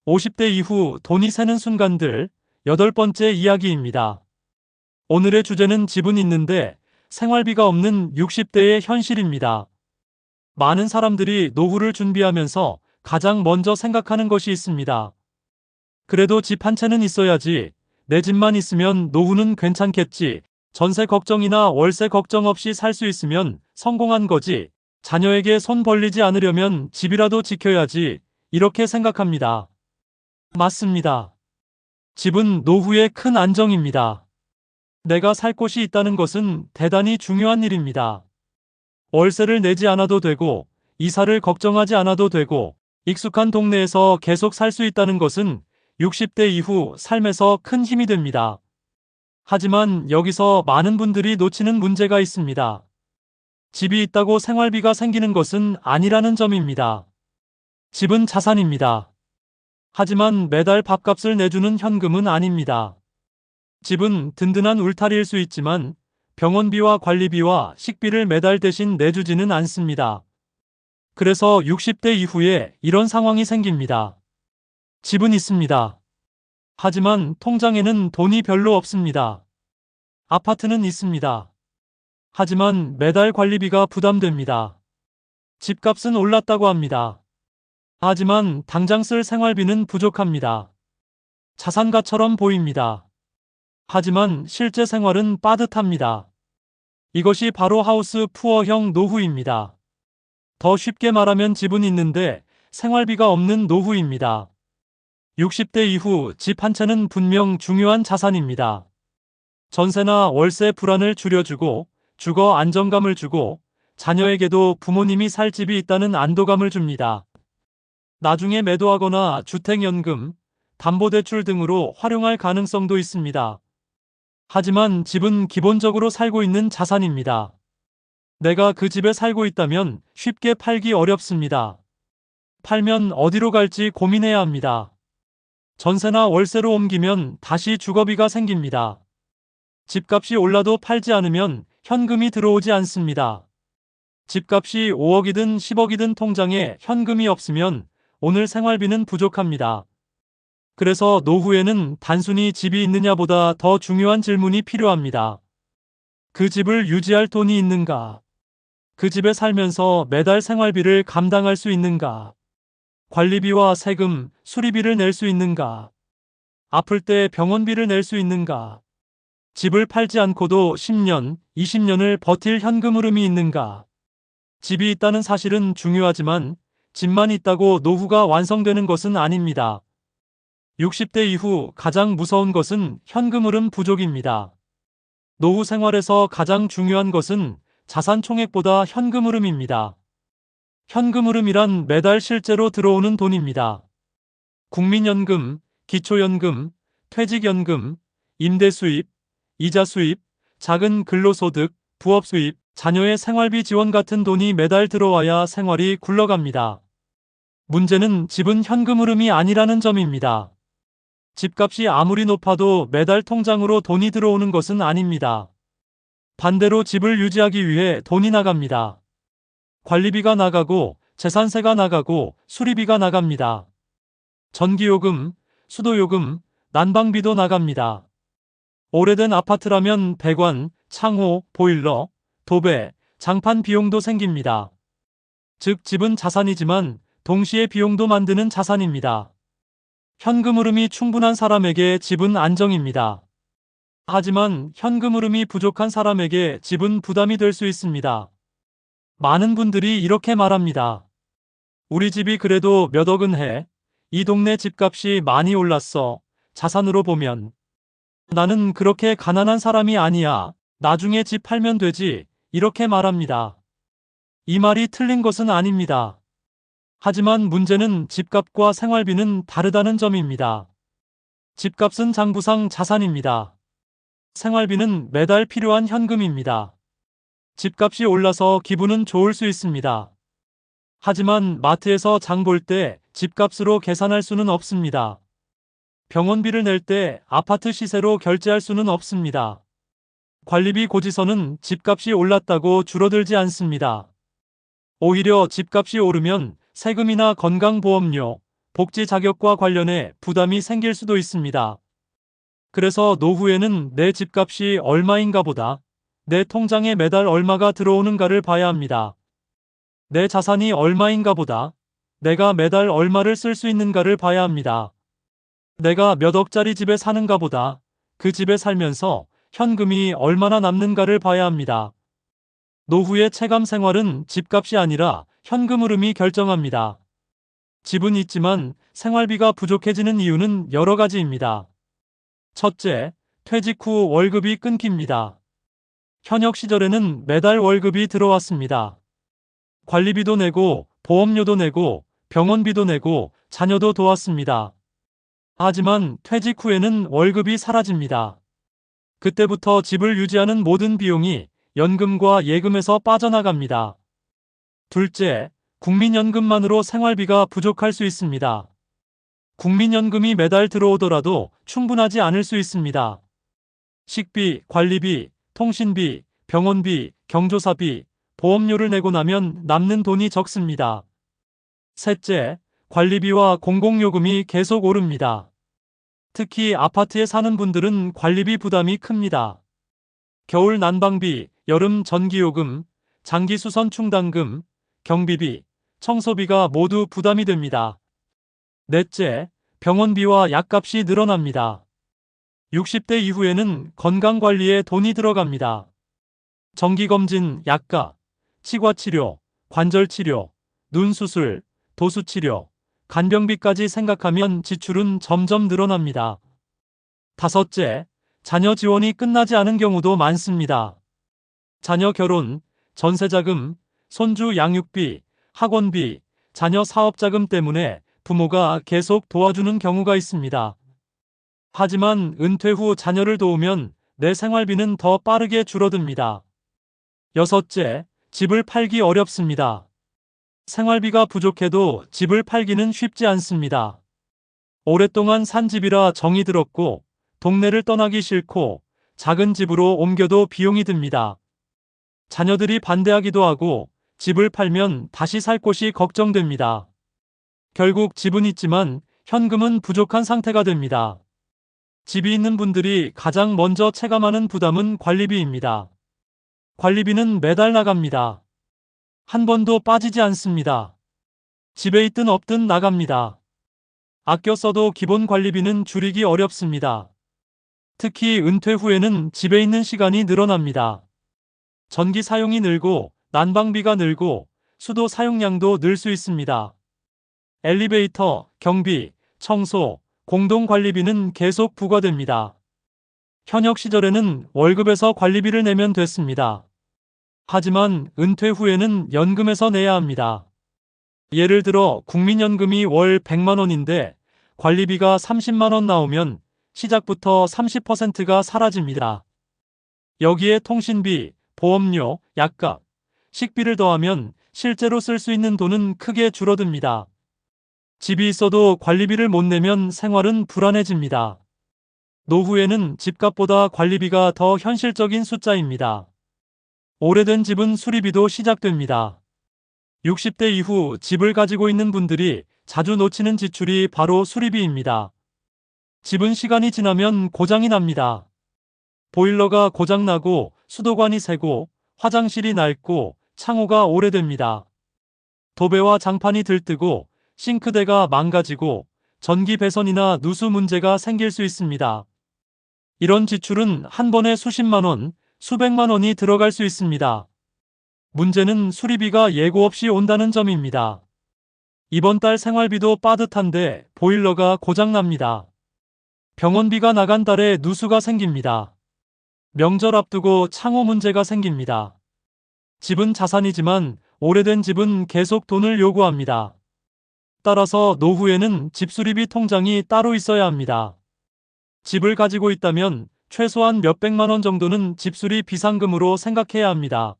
50대 이후 돈이 새는 순간들 8번째 이야기입니다. 오늘의 주제는 집은 있는데 생활비가 없는 60대의 현실입니다. 많은 사람들이 노후를 준비하면서 가장 먼저 생각하는 것이 있습니다. 그래도 집 한 채는 있어야지. 내 집만 있으면 노후는 괜찮겠지. 전세 걱정이나 월세 걱정 없이 살 수 있으면 성공한 거지. 자녀에게 손 벌리지 않으려면 집이라도 지켜야지. 이렇게 생각합니다. 맞습니다. 집은 노후의 큰 안정입니다. 내가 살 곳이 있다는 것은 대단히 중요한 일입니다. 월세를 내지 않아도 되고, 이사를 걱정하지 않아도 되고, 익숙한 동네에서 계속 살 수 있다는 것은 60대 이후 삶에서 큰 힘이 됩니다. 하지만 여기서 많은 분들이 놓치는 문제가 있습니다. 집이 있다고 생활비가 생기는 것은 아니라는 점입니다. 집은 자산입니다. 하지만 매달 밥값을 내주는 현금은 아닙니다. 집은 든든한 울타리일 수 있지만 병원비와 관리비와 식비를 매달 대신 내주지는 않습니다. 그래서 60대 이후에 이런 상황이 생깁니다. 집은 있습니다. 하지만 통장에는 돈이 별로 없습니다. 아파트는 있습니다. 하지만 매달 관리비가 부담됩니다. 집값은 올랐다고 합니다. 하지만 당장 쓸 생활비는 부족합니다. 자산가처럼 보입니다. 하지만 실제 생활은 빠듯합니다. 이것이 바로 하우스 푸어형 노후입니다. 더 쉽게 말하면 집은 있는데 생활비가 없는 노후입니다. 60대 이후 집 한 채는 분명 중요한 자산입니다. 전세나 월세 불안을 줄여주고 주거 안정감을 주고 자녀에게도 부모님이 살 집이 있다는 안도감을 줍니다. 나중에 매도하거나 주택연금, 담보대출 등으로 활용할 가능성도 있습니다. 하지만 집은 기본적으로 살고 있는 자산입니다. 내가 그 집에 살고 있다면 쉽게 팔기 어렵습니다. 팔면 어디로 갈지 고민해야 합니다. 전세나 월세로 옮기면 다시 주거비가 생깁니다. 집값이 올라도 팔지 않으면 현금이 들어오지 않습니다. 집값이 5억이든 10억이든 통장에 현금이 없으면 오늘 생활비는 부족합니다. 그래서 노후에는 단순히 집이 있느냐보다 더 중요한 질문이 필요합니다. 그 집을 유지할 돈이 있는가? 그 집에 살면서 매달 생활비를 감당할 수 있는가? 관리비와 세금, 수리비를 낼 수 있는가? 아플 때 병원비를 낼 수 있는가? 집을 팔지 않고도 10년, 20년을 버틸 현금 흐름이 있는가? 집이 있다는 사실은 중요하지만 집만 있다고 노후가 완성되는 것은 아닙니다. 60대 이후 가장 무서운 것은 현금 흐름 부족입니다. 노후 생활에서 가장 중요한 것은 자산 총액보다 현금 흐름입니다. 현금 흐름이란 매달 실제로 들어오는 돈입니다. 국민연금, 기초연금, 퇴직연금, 임대 수입, 이자 수입, 작은 근로소득, 부업 수입, 자녀의 생활비 지원 같은 돈이 매달 들어와야 생활이 굴러갑니다. 문제는 집은 현금 흐름이 아니라는 점입니다. 집값이 아무리 높아도 매달 통장으로 돈이 들어오는 것은 아닙니다. 반대로 집을 유지하기 위해 돈이 나갑니다. 관리비가 나가고 재산세가 나가고 수리비가 나갑니다. 전기요금, 수도요금, 난방비도 나갑니다. 오래된 아파트라면 배관, 창호, 보일러, 도배, 장판 비용도 생깁니다. 즉 집은 자산이지만 동시에 비용도 만드는 자산입니다. 현금 흐름이 충분한 사람에게 집은 안정입니다. 하지만 현금 흐름이 부족한 사람에게 집은 부담이 될 수 있습니다. 많은 분들이 이렇게 말합니다. 우리 집이 그래도 몇 억은 해. 이 동네 집값이 많이 올랐어. 자산으로 보면. 나는 그렇게 가난한 사람이 아니야. 나중에 집 팔면 되지. 이렇게 말합니다. 이 말이 틀린 것은 아닙니다. 하지만 문제는 집값과 생활비는 다르다는 점입니다. 집값은 장부상 자산입니다. 생활비는 매달 필요한 현금입니다. 집값이 올라서 기분은 좋을 수 있습니다. 하지만 마트에서 장 볼 때 집값으로 계산할 수는 없습니다. 병원비를 낼 때 아파트 시세로 결제할 수는 없습니다. 관리비 고지서는 집값이 올랐다고 줄어들지 않습니다. 오히려 집값이 오르면 세금이나 건강보험료, 복지 자격과 관련해 부담이 생길 수도 있습니다. 그래서 노후에는 내 집값이 얼마인가 보다 내 통장에 매달 얼마가 들어오는가를 봐야 합니다. 내 자산이 얼마인가 보다 내가 매달 얼마를 쓸 수 있는가를 봐야 합니다. 내가 몇 억짜리 집에 사는가 보다 그 집에 살면서 현금이 얼마나 남는가를 봐야 합니다. 노후의 체감 생활은 집값이 아니라 현금 흐름이 결정합니다. 집은 있지만 생활비가 부족해지는 이유는 여러 가지입니다. 첫째, 퇴직 후 월급이 끊깁니다. 현역 시절에는 매달 월급이 들어왔습니다. 관리비도 내고 보험료도 내고 병원비도 내고 자녀도 도왔습니다. 하지만 퇴직 후에는 월급이 사라집니다. 그때부터 집을 유지하는 모든 비용이 연금과 예금에서 빠져나갑니다. 둘째, 국민연금만으로 생활비가 부족할 수 있습니다. 국민연금이 매달 들어오더라도 충분하지 않을 수 있습니다. 식비, 관리비, 통신비, 병원비, 경조사비, 보험료를 내고 나면 남는 돈이 적습니다. 셋째, 관리비와 공공요금이 계속 오릅니다. 특히 아파트에 사는 분들은 관리비 부담이 큽니다. 겨울 난방비, 여름 전기요금, 장기 수선 충당금, 경비비, 청소비가 모두 부담이 됩니다. 넷째, 병원비와 약값이 늘어납니다. 60대 이후에는 건강관리에 돈이 들어갑니다. 정기검진, 약값, 치과치료, 관절치료, 눈수술, 도수치료, 간병비까지 생각하면 지출은 점점 늘어납니다. 다섯째, 자녀 지원이 끝나지 않은 경우도 많습니다. 자녀 결혼, 전세자금, 손주 양육비, 학원비, 자녀 사업자금 때문에 부모가 계속 도와주는 경우가 있습니다. 하지만 은퇴 후 자녀를 도우면 내 생활비는 더 빠르게 줄어듭니다. 여섯째, 집을 팔기 어렵습니다. 생활비가 부족해도 집을 팔기는 쉽지 않습니다. 오랫동안 산 집이라 정이 들었고 동네를 떠나기 싫고 작은 집으로 옮겨도 비용이 듭니다. 자녀들이 반대하기도 하고 집을 팔면 다시 살 곳이 걱정됩니다. 결국 집은 있지만 현금은 부족한 상태가 됩니다. 집이 있는 분들이 가장 먼저 체감하는 부담은 관리비입니다. 관리비는 매달 나갑니다. 한 번도 빠지지 않습니다. 집에 있든 없든 나갑니다. 아껴 써도 기본 관리비는 줄이기 어렵습니다. 특히 은퇴 후에는 집에 있는 시간이 늘어납니다. 전기 사용이 늘고 난방비가 늘고 수도 사용량도 늘 수 있습니다. 엘리베이터, 경비, 청소, 공동관리비는 계속 부과됩니다. 현역 시절에는 월급에서 관리비를 내면 됐습니다. 하지만 은퇴 후에는 연금에서 내야 합니다. 예를 들어 국민연금이 월 100만 원인데 관리비가 30만 원 나오면 시작부터 30%가 사라집니다. 여기에 통신비, 보험료, 약값, 식비를 더하면 실제로 쓸 수 있는 돈은 크게 줄어듭니다. 집이 있어도 관리비를 못 내면 생활은 불안해집니다. 노후에는 집값보다 관리비가 더 현실적인 숫자입니다. 오래된 집은 수리비도 시작됩니다. 60대 이후 집을 가지고 있는 분들이 자주 놓치는 지출이 바로 수리비입니다. 집은 시간이 지나면 고장이 납니다. 보일러가 고장나고 수도관이 새고 화장실이 낡고 창호가 오래됩니다. 도배와 장판이 들뜨고 싱크대가 망가지고 전기 배선이나 누수 문제가 생길 수 있습니다. 이런 지출은 한 번에 수십만 원, 수백만 원이 들어갈 수 있습니다. 문제는 수리비가 예고 없이 온다는 점입니다. 이번 달 생활비도 빠듯한데 보일러가 고장납니다. 병원비가 나간 달에 누수가 생깁니다. 명절 앞두고 창호 문제가 생깁니다. 집은 자산이지만 오래된 집은 계속 돈을 요구합니다. 따라서 노후에는 집수리비 통장이 따로 있어야 합니다. 집을 가지고 있다면 최소한 몇백만 원 정도는 집수리 비상금으로 생각해야 합니다.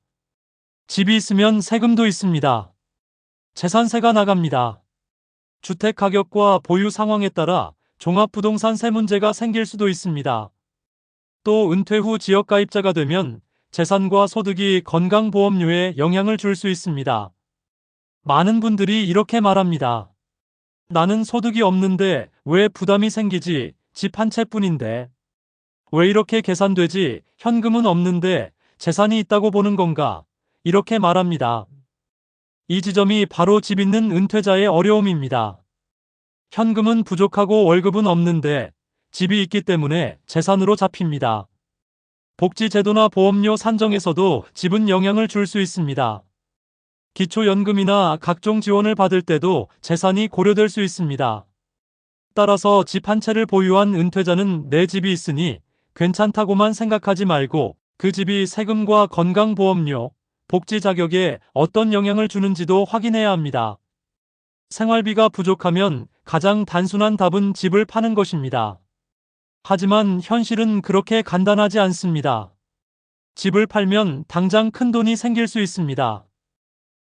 집이 있으면 세금도 있습니다. 재산세가 나갑니다. 주택 가격과 보유 상황에 따라 종합부동산세 문제가 생길 수도 있습니다. 또 은퇴 후 지역가입자가 되면 재산과 소득이 건강보험료에 영향을 줄 수 있습니다. 많은 분들이 이렇게 말합니다. 나는 소득이 없는데 왜 부담이 생기지? 집 한 채뿐인데. 왜 이렇게 계산되지? 현금은 없는데 재산이 있다고 보는 건가? 이렇게 말합니다. 이 지점이 바로 집 있는 은퇴자의 어려움입니다. 현금은 부족하고 월급은 없는데 집이 있기 때문에 재산으로 잡힙니다. 복지제도나 보험료 산정에서도 집은 영향을 줄 수 있습니다. 기초연금이나 각종 지원을 받을 때도 재산이 고려될 수 있습니다. 따라서 집 한 채를 보유한 은퇴자는 내 집이 있으니 괜찮다고만 생각하지 말고 그 집이 세금과 건강보험료, 복지 자격에 어떤 영향을 주는지도 확인해야 합니다. 생활비가 부족하면 가장 단순한 답은 집을 파는 것입니다. 하지만 현실은 그렇게 간단하지 않습니다. 집을 팔면 당장 큰 돈이 생길 수 있습니다.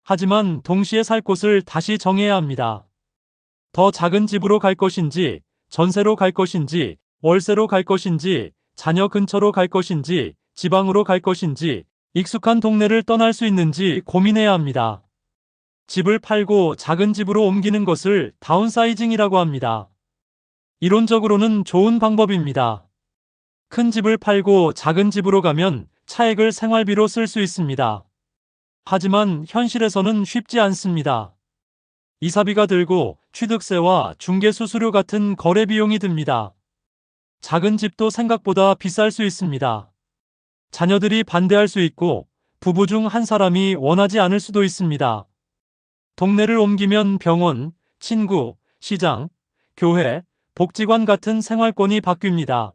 하지만 동시에 살 곳을 다시 정해야 합니다. 더 작은 집으로 갈 것인지, 전세로 갈 것인지, 월세로 갈 것인지, 자녀 근처로 갈 것인지, 지방으로 갈 것인지, 익숙한 동네를 떠날 수 있는지 고민해야 합니다. 집을 팔고 작은 집으로 옮기는 것을 다운사이징이라고 합니다. 이론적으로는 좋은 방법입니다. 큰 집을 팔고 작은 집으로 가면 차액을 생활비로 쓸 수 있습니다. 하지만 현실에서는 쉽지 않습니다. 이사비가 들고 취득세와 중개수수료 같은 거래 비용이 듭니다. 작은 집도 생각보다 비쌀 수 있습니다. 자녀들이 반대할 수 있고 부부 중 한 사람이 원하지 않을 수도 있습니다. 동네를 옮기면 병원, 친구, 시장, 교회, 복지관 같은 생활권이 바뀝니다.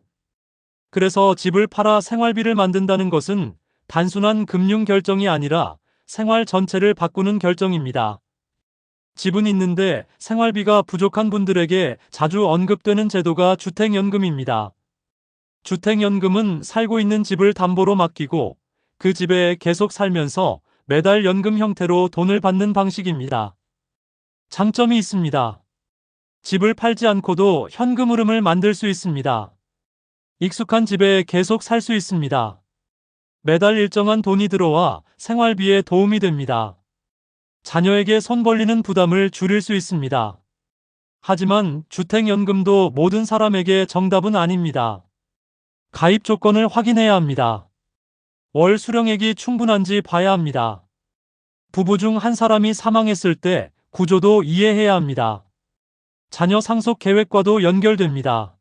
그래서 집을 팔아 생활비를 만든다는 것은 단순한 금융 결정이 아니라 생활 전체를 바꾸는 결정입니다. 집은 있는데 생활비가 부족한 분들에게 자주 언급되는 제도가 주택연금입니다. 주택연금은 살고 있는 집을 담보로 맡기고 그 집에 계속 살면서 매달 연금 형태로 돈을 받는 방식입니다. 장점이 있습니다. 집을 팔지 않고도 현금 흐름을 만들 수 있습니다. 익숙한 집에 계속 살 수 있습니다. 매달 일정한 돈이 들어와 생활비에 도움이 됩니다. 자녀에게 손 벌리는 부담을 줄일 수 있습니다. 하지만 주택연금도 모든 사람에게 정답은 아닙니다. 가입 조건을 확인해야 합니다. 월 수령액이 충분한지 봐야 합니다. 부부 중 한 사람이 사망했을 때 구조도 이해해야 합니다. 자녀 상속 계획과도 연결됩니다.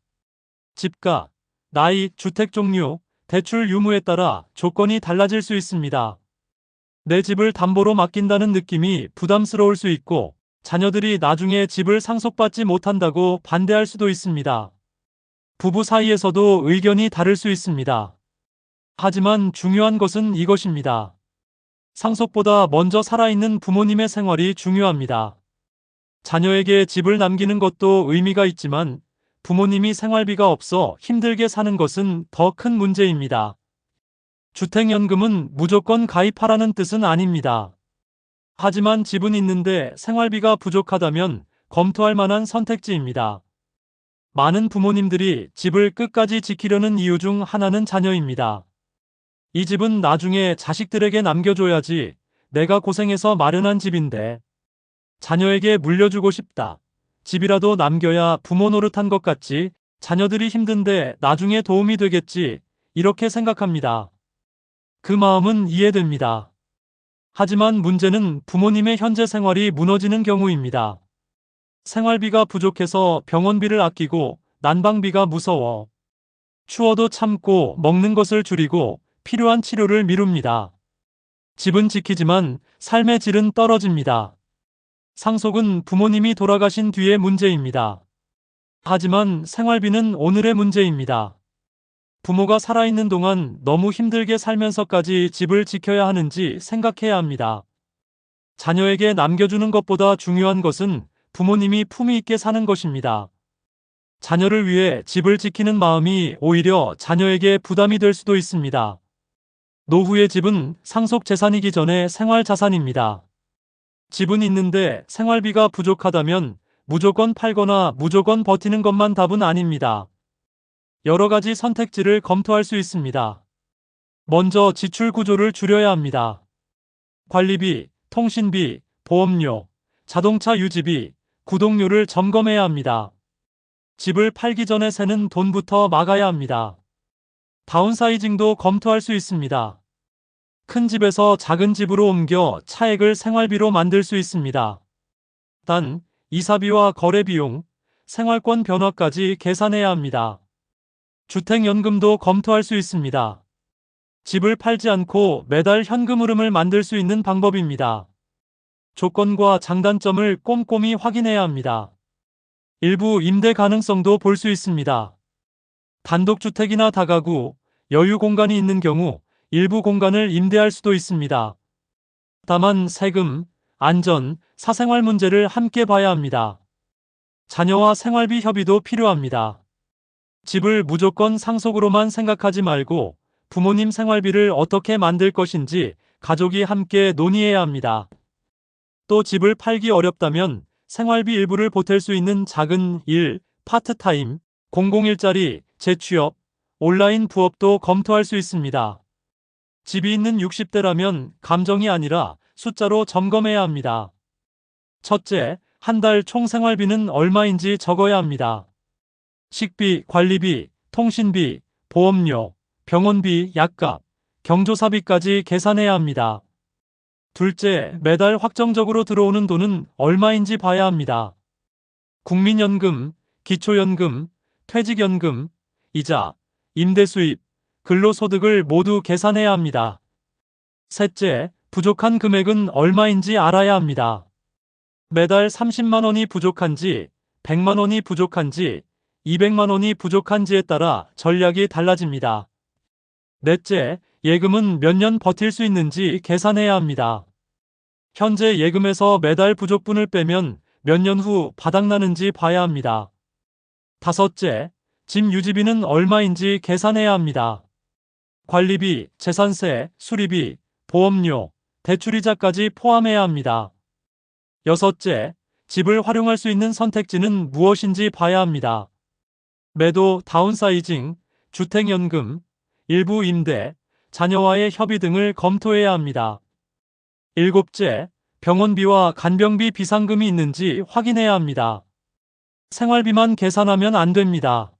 집가, 나이, 주택 종류, 대출 유무에 따라 조건이 달라질 수 있습니다. 내 집을 담보로 맡긴다는 느낌이 부담스러울 수 있고 자녀들이 나중에 집을 상속받지 못한다고 반대할 수도 있습니다. 부부 사이에서도 의견이 다를 수 있습니다. 하지만 중요한 것은 이것입니다. 상속보다 먼저 살아있는 부모님의 생활이 중요합니다. 자녀에게 집을 남기는 것도 의미가 있지만 부모님이 생활비가 없어 힘들게 사는 것은 더 큰 문제입니다. 주택연금은 무조건 가입하라는 뜻은 아닙니다. 하지만 집은 있는데 생활비가 부족하다면 검토할 만한 선택지입니다. 많은 부모님들이 집을 끝까지 지키려는 이유 중 하나는 자녀입니다. 이 집은 나중에 자식들에게 남겨줘야지 내가 고생해서 마련한 집인데 자녀에게 물려주고 싶다. 집이라도 남겨야 부모 노릇한 것 같지. 자녀들이 힘든데 나중에 도움이 되겠지. 이렇게 생각합니다. 그 마음은 이해됩니다. 하지만 문제는 부모님의 현재 생활이 무너지는 경우입니다. 생활비가 부족해서 병원비를 아끼고 난방비가 무서워. 추워도 참고 먹는 것을 줄이고 필요한 치료를 미룹니다. 집은 지키지만 삶의 질은 떨어집니다. 상속은 부모님이 돌아가신 뒤의 문제입니다. 하지만 생활비는 오늘의 문제입니다. 부모가 살아있는 동안 너무 힘들게 살면서까지 집을 지켜야 하는지 생각해야 합니다. 자녀에게 남겨주는 것보다 중요한 것은 부모님이 품위 있게 사는 것입니다. 자녀를 위해 집을 지키는 마음이 오히려 자녀에게 부담이 될 수도 있습니다. 노후의 집은 상속 재산이기 전에 생활 자산입니다. 집은 있는데 생활비가 부족하다면 무조건 팔거나 무조건 버티는 것만 답은 아닙니다. 여러 가지 선택지를 검토할 수 있습니다. 먼저 지출 구조를 줄여야 합니다. 관리비, 통신비, 보험료, 자동차 유지비, 구독료를 점검해야 합니다. 집을 팔기 전에 새는 돈부터 막아야 합니다. 다운사이징도 검토할 수 있습니다. 큰 집에서 작은 집으로 옮겨 차액을 생활비로 만들 수 있습니다. 단, 이사비와 거래비용, 생활권 변화까지 계산해야 합니다. 주택연금도 검토할 수 있습니다. 집을 팔지 않고 매달 현금 흐름을 만들 수 있는 방법입니다. 조건과 장단점을 꼼꼼히 확인해야 합니다. 일부 임대 가능성도 볼 수 있습니다. 단독주택이나 다가구, 여유 공간이 있는 경우 일부 공간을 임대할 수도 있습니다. 다만 세금, 안전, 사생활 문제를 함께 봐야 합니다. 자녀와 생활비 협의도 필요합니다. 집을 무조건 상속으로만 생각하지 말고 부모님 생활비를 어떻게 만들 것인지 가족이 함께 논의해야 합니다. 또 집을 팔기 어렵다면 생활비 일부를 보탤 수 있는 작은 일, 파트타임, 공공일자리, 재취업, 온라인 부업도 검토할 수 있습니다. 집이 있는 60대라면 감정이 아니라 숫자로 점검해야 합니다. 첫째, 한 달 총 생활비는 얼마인지 적어야 합니다. 식비, 관리비, 통신비, 보험료, 병원비, 약값, 경조사비까지 계산해야 합니다. 둘째, 매달 확정적으로 들어오는 돈은 얼마인지 봐야 합니다. 국민연금, 기초연금, 퇴직연금, 이자, 임대수입, 근로소득을 모두 계산해야 합니다. 셋째, 부족한 금액은 얼마인지 알아야 합니다. 매달 30만 원이 부족한지, 100만 원이 부족한지, 200만 원이 부족한지에 따라 전략이 달라집니다. 넷째, 예금은 몇 년 버틸 수 있는지 계산해야 합니다. 현재 예금에서 매달 부족분을 빼면 몇 년 후 바닥나는지 봐야 합니다. 다섯째, 집 유지비는 얼마인지 계산해야 합니다. 관리비, 재산세, 수리비, 보험료, 대출이자까지 포함해야 합니다. 여섯째, 집을 활용할 수 있는 선택지는 무엇인지 봐야 합니다. 매도, 다운사이징, 주택연금, 일부 임대, 자녀와의 협의 등을 검토해야 합니다. 일곱째, 병원비와 간병비 비상금이 있는지 확인해야 합니다. 생활비만 계산하면 안 됩니다.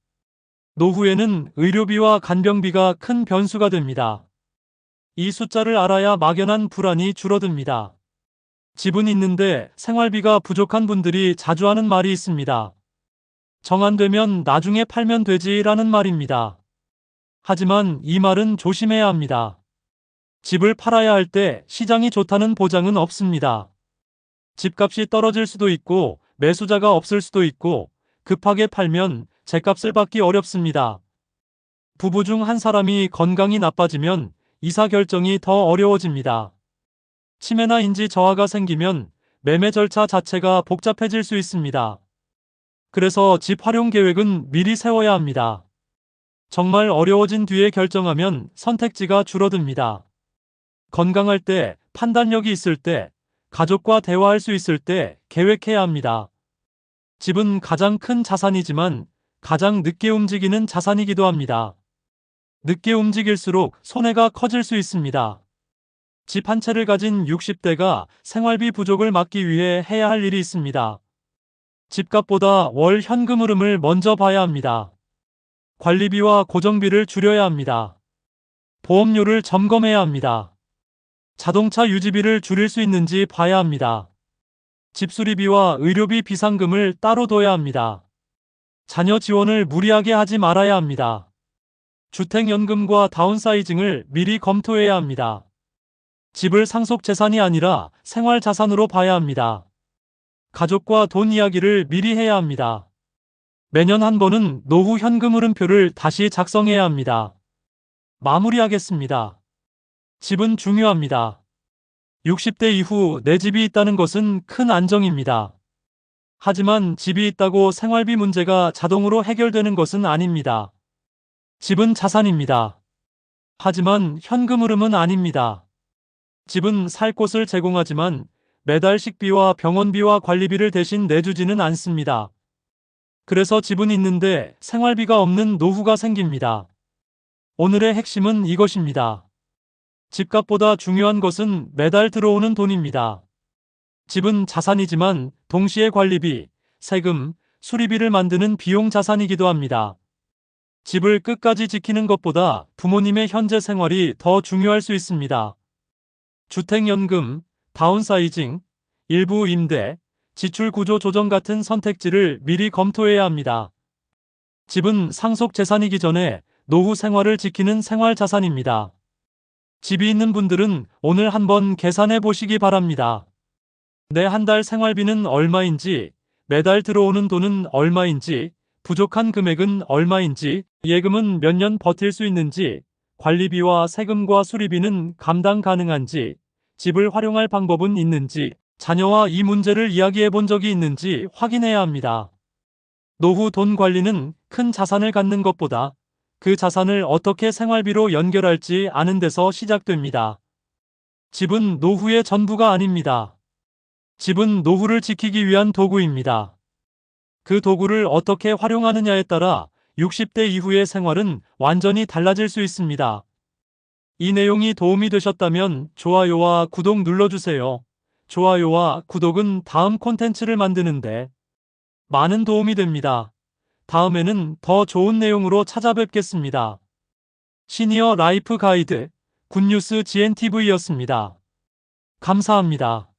노후에는 의료비와 간병비가 큰 변수가 됩니다. 이 숫자를 알아야 막연한 불안이 줄어듭니다. 집은 있는데 생활비가 부족한 분들이 자주 하는 말이 있습니다. 정 안 되면 나중에 팔면 되지라는 말입니다. 하지만 이 말은 조심해야 합니다. 집을 팔아야 할 때 시장이 좋다는 보장은 없습니다. 집값이 떨어질 수도 있고 매수자가 없을 수도 있고 급하게 팔면 제값을 받기 어렵습니다. 부부 중 한 사람이 건강이 나빠지면 이사 결정이 더 어려워집니다. 치매나 인지 저하가 생기면 매매 절차 자체가 복잡해질 수 있습니다. 그래서 집 활용 계획은 미리 세워야 합니다. 정말 어려워진 뒤에 결정하면 선택지가 줄어듭니다. 건강할 때, 판단력이 있을 때, 가족과 대화할 수 있을 때 계획해야 합니다. 집은 가장 큰 자산이지만 가장 늦게 움직이는 자산이기도 합니다. 늦게 움직일수록 손해가 커질 수 있습니다. 집 한 채를 가진 60대가 생활비 부족을 막기 위해 해야 할 일이 있습니다. 집값보다 월 현금 흐름을 먼저 봐야 합니다. 관리비와 고정비를 줄여야 합니다. 보험료를 점검해야 합니다. 자동차 유지비를 줄일 수 있는지 봐야 합니다. 집수리비와 의료비 비상금을 따로 둬야 합니다. 자녀 지원을 무리하게 하지 말아야 합니다. 주택연금과 다운사이징을 미리 검토해야 합니다. 집을 상속재산이 아니라 생활자산으로 봐야 합니다. 가족과 돈 이야기를 미리 해야 합니다. 매년 한 번은 노후 현금 흐름표를 다시 작성해야 합니다. 마무리하겠습니다. 집은 중요합니다. 60대 이후 내 집이 있다는 것은 큰 안정입니다. 하지만 집이 있다고 생활비 문제가 자동으로 해결되는 것은 아닙니다. 집은 자산입니다. 하지만 현금 흐름은 아닙니다. 집은 살 곳을 제공하지만 매달 식비와 병원비와 관리비를 대신 내주지는 않습니다. 그래서 집은 있는데 생활비가 없는 노후가 생깁니다. 오늘의 핵심은 이것입니다. 집값보다 중요한 것은 매달 들어오는 돈입니다. 집은 자산이지만 동시에 관리비, 세금, 수리비를 만드는 비용 자산이기도 합니다. 집을 끝까지 지키는 것보다 부모님의 현재 생활이 더 중요할 수 있습니다. 주택연금, 다운사이징, 일부 임대, 지출 구조 조정 같은 선택지를 미리 검토해야 합니다. 집은 상속 재산이기 전에 노후 생활을 지키는 생활 자산입니다. 집이 있는 분들은 오늘 한번 계산해 보시기 바랍니다. 내 한 달 생활비는 얼마인지, 매달 들어오는 돈은 얼마인지, 부족한 금액은 얼마인지, 예금은 몇 년 버틸 수 있는지, 관리비와 세금과 수리비는 감당 가능한지, 집을 활용할 방법은 있는지, 자녀와 이 문제를 이야기해 본 적이 있는지 확인해야 합니다. 노후 돈 관리는 큰 자산을 갖는 것보다 그 자산을 어떻게 생활비로 연결할지 아는 데서 시작됩니다. 집은 노후의 전부가 아닙니다. 집은 노후를 지키기 위한 도구입니다. 그 도구를 어떻게 활용하느냐에 따라 60대 이후의 생활은 완전히 달라질 수 있습니다. 이 내용이 도움이 되셨다면 좋아요와 구독 눌러주세요. 좋아요와 구독은 다음 콘텐츠를 만드는데 많은 도움이 됩니다. 다음에는 더 좋은 내용으로 찾아뵙겠습니다. 시니어 라이프 가이드 굿뉴스 GNTV였습니다. 감사합니다.